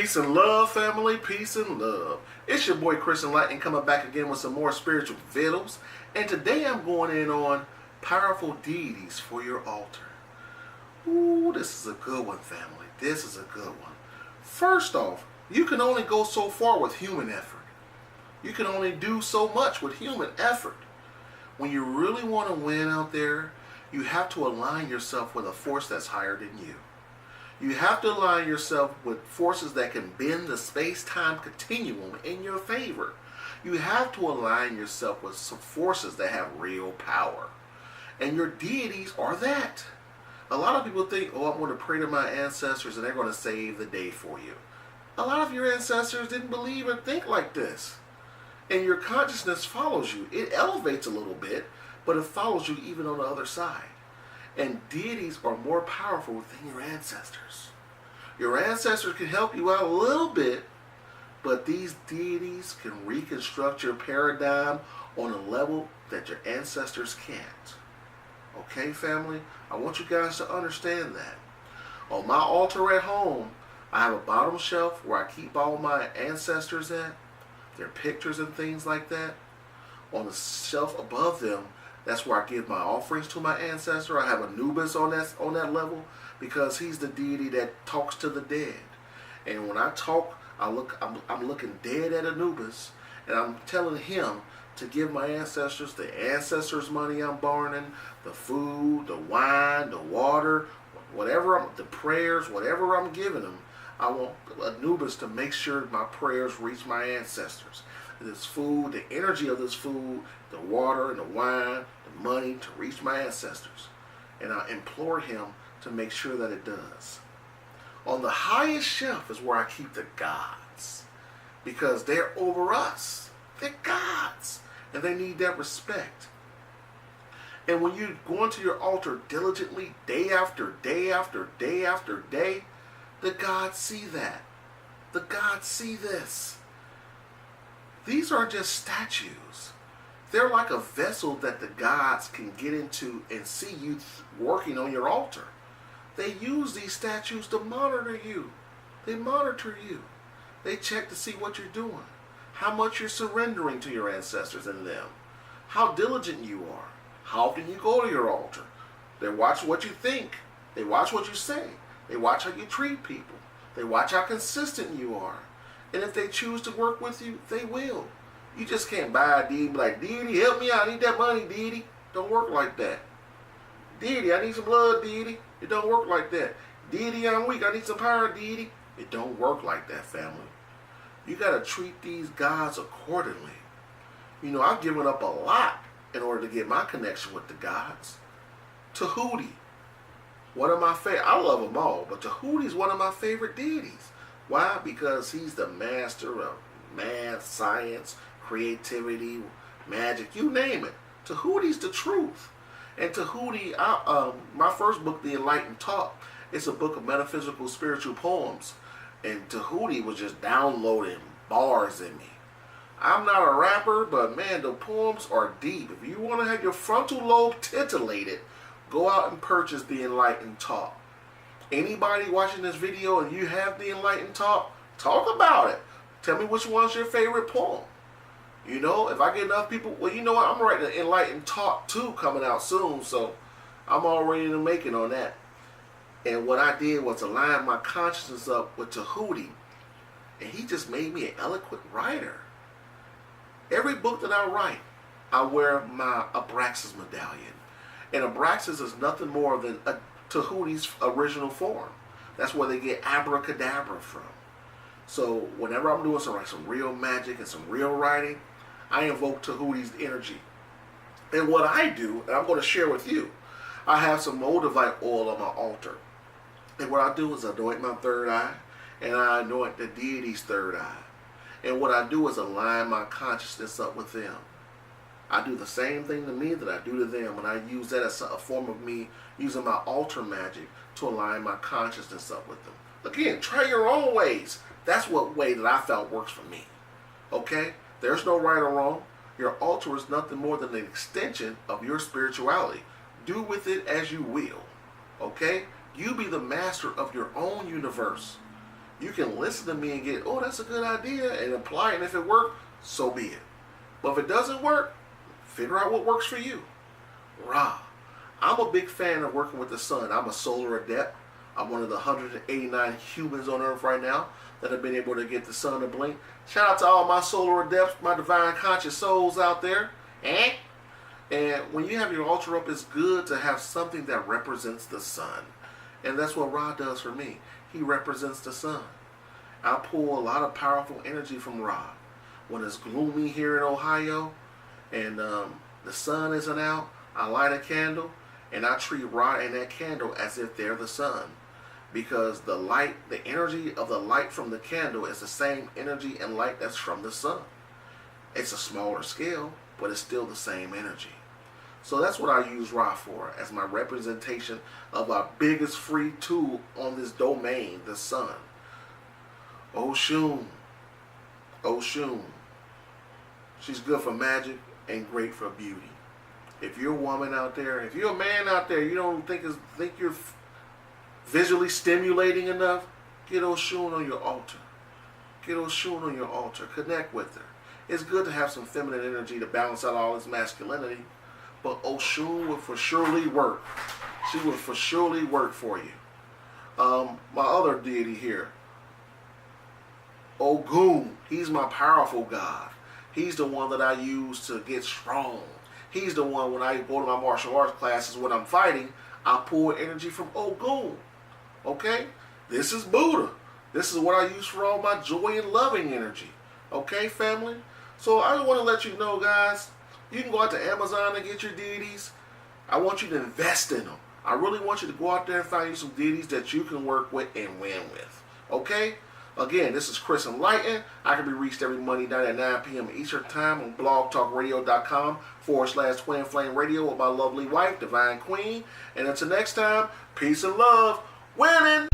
Peace and love, family. Peace and love. It's your boy Chris Enlightened coming back again with some more spiritual vittles. And today I'm going in on powerful deities for your altar. Ooh, this is a good one, family. This is a good one. First off, you can only go so far with human effort. You can only do so much with human effort. When you really want to win out there, you have to align yourself with a force that's higher than you. You have to align yourself with forces that can bend the space-time continuum in your favor. You have to align yourself with some forces that have real power. And your deities are that. A lot of people think, oh, I'm going to pray to my ancestors and they're going to save the day for you. A lot of your ancestors didn't believe and think like this. And your consciousness follows you. It elevates a little bit, but it follows you even on the other side. And deities are more powerful than your ancestors. Your ancestors can help you out a little bit, but these deities can reconstruct your paradigm on a level that your ancestors can't. Okay, family? I want you guys to understand that. On my altar at home, I have a bottom shelf where I keep all my ancestors at, their pictures and things like that. On the shelf above them, that's where I give my offerings to my ancestor. I have Anubis on that level because he's the deity that talks to the dead. And when I talk, I'm looking dead at Anubis, and I'm telling him to give my ancestors the ancestors' money I'm borrowing, the food, the wine, the water, the prayers, whatever I'm giving them. I want Anubis to make sure my prayers reach my ancestors. This food, the energy of this food, the water and the wine, the money to reach my ancestors. And I implore him to make sure that it does. On the highest shelf is where I keep the gods, because they're over us. They're gods, and they need that respect. And when you go into your altar diligently, day after day after day after day, the gods see that. The gods see this. These aren't just statues. They're like a vessel that the gods can get into and see you working on your altar. They use these statues to monitor you. They monitor you. They check to see what you're doing, how much you're surrendering to your ancestors and them, how diligent you are, how often you go to your altar. They watch what you think. They watch what you say. They watch how you treat people. They watch how consistent you are. And if they choose to work with you, they will. You just can't buy a deity and be like, deity, help me out. I need that money, deity. Don't work like that. Deity, I need some blood, deity. It don't work like that. Deity, I'm weak. I need some power, deity. It don't work like that, family. You got to treat these gods accordingly. You know, I've given up a lot in order to get my connection with the gods. Tahuti, one of my favorite. I love them all, but Tahuti is one of my favorite deities. Why? Because he's the master of math, science, creativity, magic, you name it. Tahuti's the truth. And Tahuti, my first book, The Enlightened Talk, it's a book of metaphysical spiritual poems. And Tahuti was just downloading bars in me. I'm not a rapper, but man, the poems are deep. If you want to have your frontal lobe titillated, go out and purchase The Enlightened Talk. Anybody watching this video and you have The Enlightened Talk, talk about it. Tell me which one's your favorite poem. You know, if I get enough people, well, you know what? I'm writing an Enlightened Talk 2 coming out soon, so I'm already in the making on that. And what I did was align my consciousness up with Tahuti, and he just made me an eloquent writer. Every book that I write, I wear my Abraxas medallion. And Abraxas is nothing more than Tahuti's original form. That's where they get abracadabra from. So whenever I'm doing some real magic and some real writing, I invoke Tahuti's energy. And what I do, and I'm going to share with you, I have some Moldavite oil on my altar. And what I do is anoint my third eye, and I anoint the deity's third eye. And what I do is align my consciousness up with them. I do the same thing to me that I do to them, and I use that as a form of me using my altar magic to align my consciousness up with them. Again, try your own ways. That's what way that I felt works for me. Okay? There's no right or wrong. Your altar is nothing more than an extension of your spirituality. Do with it as you will. Okay? You be the master of your own universe. You can listen to me and get, oh, that's a good idea, and apply it. And if it works, so be it. But if it doesn't work, figure out what works for you. Ra. I'm a big fan of working with the sun. I'm a solar adept. I'm one of the 189 humans on Earth right now that have been able to get the sun to blink. Shout out to all my solar adepts, my divine conscious souls out there. And when you have your altar up, it's good to have something that represents the sun. And that's what Ra does for me. He represents the sun. I pull a lot of powerful energy from Ra. When it's gloomy here in Ohio and the sun isn't out, I light a candle and I treat Ra and that candle as if they're the sun. Because the light, the energy of the light from the candle is the same energy and light that's from the sun. It's a smaller scale, but it's still the same energy. So that's what I use Ra for, as my representation of our biggest free tool on this domain, the sun. Oshun. Oshun. She's good for magic and great for beauty. If you're a woman out there, if you're a man out there, you don't think you're visually stimulating enough, get Oshun on your altar. Get Oshun on your altar. Connect with her. It's good to have some feminine energy to balance out all this masculinity, but Oshun will for surely work. She will for surely work for you. My other deity here, Ogun. He's my powerful god. He's the one that I use to get strong. He's the one when I go to my martial arts classes when I'm fighting, I pull energy from Ogun. Okay? This is Buddha. This is what I use for all my joy and loving energy. Okay, family? So I want to let you know, guys, you can go out to Amazon and get your deities. I want you to invest in them. I really want you to go out there and find you some deities that you can work with and win with. Okay? Again, this is Chris Enlightened. I can be reached every Monday night at 9 p.m. Eastern Time on blogtalkradio.com/Twin Flame Radio with my lovely wife, Divine Queen. And until next time, peace and love. Winning!